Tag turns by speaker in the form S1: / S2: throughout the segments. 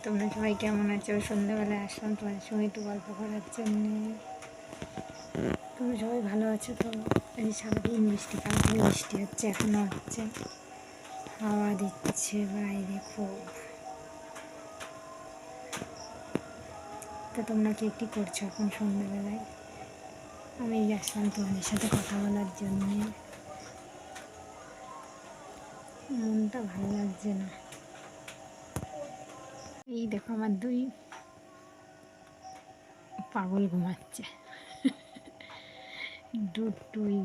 S1: তোমরা সবাই কেমন আছো? সন্ধ্যাবেলায় আসলাম তোমাদের সঙ্গে একটু গল্প করার জন্যে। তোমরা সবাই ভালো আছো তো? এই সারাদিন বৃষ্টি, কালকে বৃষ্টি হচ্ছে, এখনও হচ্ছে, হাওয়া দিচ্ছে বাইরে খুব। তো তোমরা কী করছো এখন সন্ধ্যাবেলায়? আমি আসলাম তোমাদের সাথে কথা বলার জন্যে। মনটা ভালো লাগছে না। এই দেখো আমার দুই পাগল ঘুমাচ্ছে। দুটোই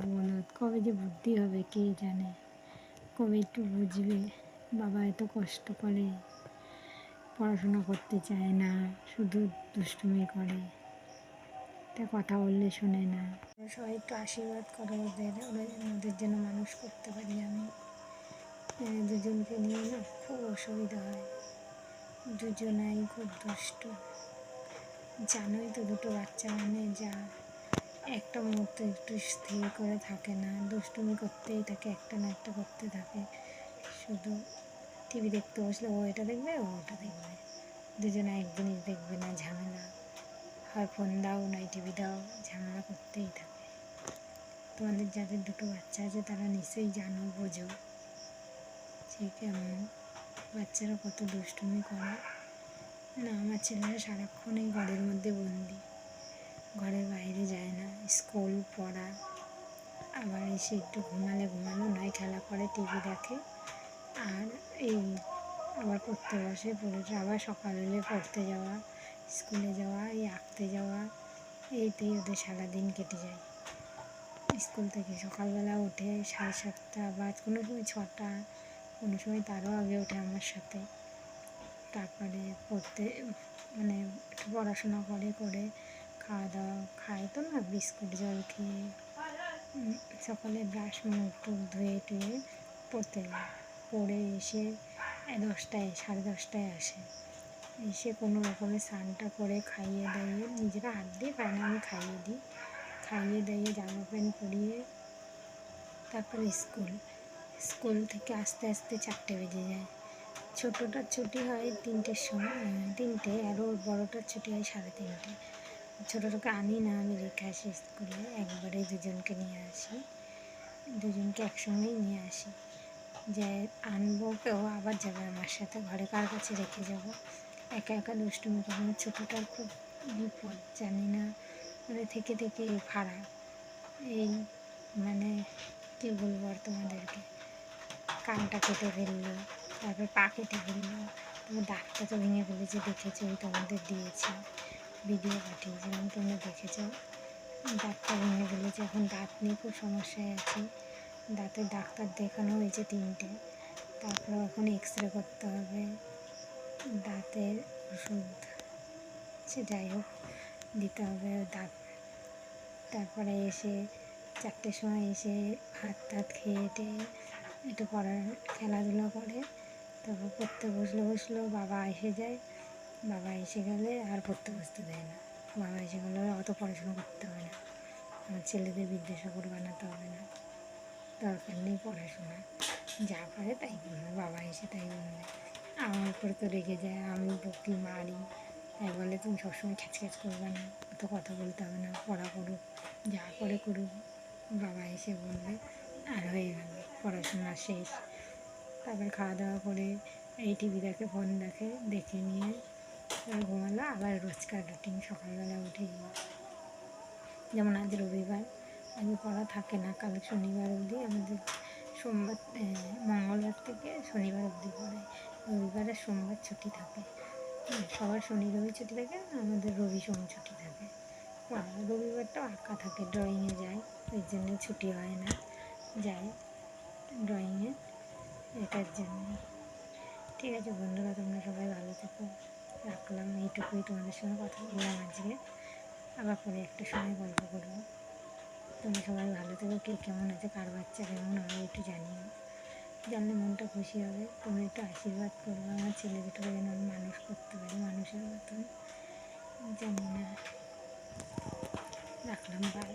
S1: বলদ, কবে যে বুদ্ধি হবে কে জানে, কবে একটু বুঝবে। বাবা এত কষ্ট করে, পড়াশোনা করতে চায় না, শুধু দুষ্টুমি করে, তা কথা বললে শোনে না। সবাই একটু আশীর্বাদ করো ওদের যেন মানুষ করতে পারি আমি। দুজনকে নিয়ে না খুব অসুবিধা হয়, দুজনাই খুব দুষ্ট। জানোই তো দুটো বাচ্চা মানে যা, একটা মুহূর্ত একটু স্থির করে থাকে না, দুষ্টুমি করতেই থাকে, একটা না একটা করতে থাকে। শুধু টিভি দেখতে বসলে ও এটা দেখবে, ও ওটা দেখবে, দুজনে এক জিনিস দেখবে না, ঝামেলা হয়। ফোন দাও নয় টিভি দাও, ঝামেলা করতেই থাকে। তোমাদের যাদের দুটো বাচ্চা আছে তারা নিশ্চয়ই জানো, বোঝো যে কেমন বাচ্চারা কত দুষ্টুমি করে। না, আমার ছেলেরা সারাক্ষণ এই ঘরের মধ্যে বন্দি, ঘরের বাইরে যায় না। স্কুল পড়া, আবার এসে একটু ঘুমালো, নয় খেলা করে, টিভি দেখে, আর এই আবার পড়তে বসে, পড়ে আবার সকাল হলে পড়তে যাওয়া, স্কুলে যাওয়া, এই আঁকতে যাওয়া, এইতেই ওদের সারাদিন কেটে যায়। স্কুল থেকে সকালবেলা ওঠে 7:30 বা কোনো সময় 6টা, কোনো সময় তারও আগে ওঠে আমার সাথে। তারপরে পড়তে মানে একটু পড়াশোনা করে খাওয়া দাওয়া খায় তো না, বিস্কুট জল খেয়ে সকালে ব্রাশ মুখ টুক ধুয়ে টুয়ে পড়তে যায়। পড়ে এসে 10টায় 10:30টায় আসে। এসে কোনো রকমের স্নানটা করে খাইয়ে দাইয়ে, নিজেরা হাত দিয়ে পায় না, আমি খাইয়ে দাইয়ে জামা প্যান্ট পরিয়ে তারপরে স্কুল থেকে আস্তে আস্তে 4টে বেজে যায়। ছোটোটার ছুটি হয় 3টের সময়, 3টে, আর ওর বড়োটার ছুটি হয় 3:30। ছোটোটাকে আনি না, আমি রেখে আসি স্কুলে, একবারে দুজনকে নিয়ে আসি, দুজনকে একসঙ্গেই নিয়ে আসি। যে আনবো, কেউ আবার যাবে আমার সাথে, ঘরে কার কাছে রেখে যাব, একা একা দুষ্টুমি করে। ছোটোটার খুব বিপদ, জানি না, মানে থেকে খারাপ। এই মানে কী বলবো আর তোমাদেরকে, কানটা কেটে ফেললো, তারপর পা কেটে ফেললো, তারপর দাঁতটা তো ভেঙে ফেলেছে, দেখেছো, ওই তোমাদের দিয়েছি, ভিডিও পাঠিয়েছিলাম, তোমরা দেখেছো, দাঁতটা ভেঙে ফেলেছে। এখন দাঁত নিয়ে খুব সমস্যায় আছি। দাঁতের ডাক্তার দেখানো হয়েছে 3টে, তারপর এখন এক্সরে করতে হবে, দাঁতের ওষুধ সে যাই হোক দিতে হবে দাঁত। তারপরে এসে 4টের সময় এসে ভাত টাত খেয়ে টেয়ে একটু খেলাধুলা করে, তারপর পড়তে বসলো, বাবা এসে যায়। বাবা এসে গেলে আর পড়তে বসতে দেয় না, বাবা এসে গেলে অত পড়াশোনা করতে হবে না, আমার ছেলেদের বিদ্যাসাগর বানাতে হবে না, দরকার নেই পড়াশোনা, যা পারে তাই করবে, বাবা এসে তাই বলবে। আমার উপরে তো রেগে যায়, আমি বকি মারি, তাই বলে তুমি সবসময় খ্যাচ করবে না, অত কথা বলতে হবে না, পড়া করুক, যা করে করুক, বাবা এসে বলবে, আর হয়ে গেল, পড়াশোনা শেষ। তারপর খাওয়া দাওয়া করে এই টিভি দেখে, ফোন দেখে নিয়ে ঘুমালো। আবার রোজকার রুটিন, সকালবেলা উঠে যেমন আজ রবিবার, আজকে পড়া থাকে না, কাল শনিবার অবধি আমাদের, মঙ্গলবার থেকে শনিবার অবধি পড়ে, রবিবার আর সোমবার ছুটি থাকে। সবার শনি রবি ছুটি থাকে, আমাদের রবি সোম ছুটি থাকে। রবিবারটাও আঁকা থাকে, ড্রয়িংয়ে যায়, ওই জন্য ছুটি হয় না, যাই ড্রয়িংয়ে, এটার জন্য। ঠিক আছে বন্ধুরা, তোমরা সবাই ভালো থেকো, রাখলাম, এইটুকুই তোমাদের সঙ্গে কথা বললাম আজকে, আবার পরে একটা সময় গল্প করবো। তোমরা সবাই ভালো থেকো, কে কেমন আছে, কার বাচ্চা কেমন, আমাকে একটু জানিও, জানলে মনটা খুশি হবে। তোমরা একটু আশীর্বাদ করবো, আমার ছেলে দুটোকে যেন আমি মানুষ করতে পারি মানুষের মতন, জানি না, রাখলাম, বাই।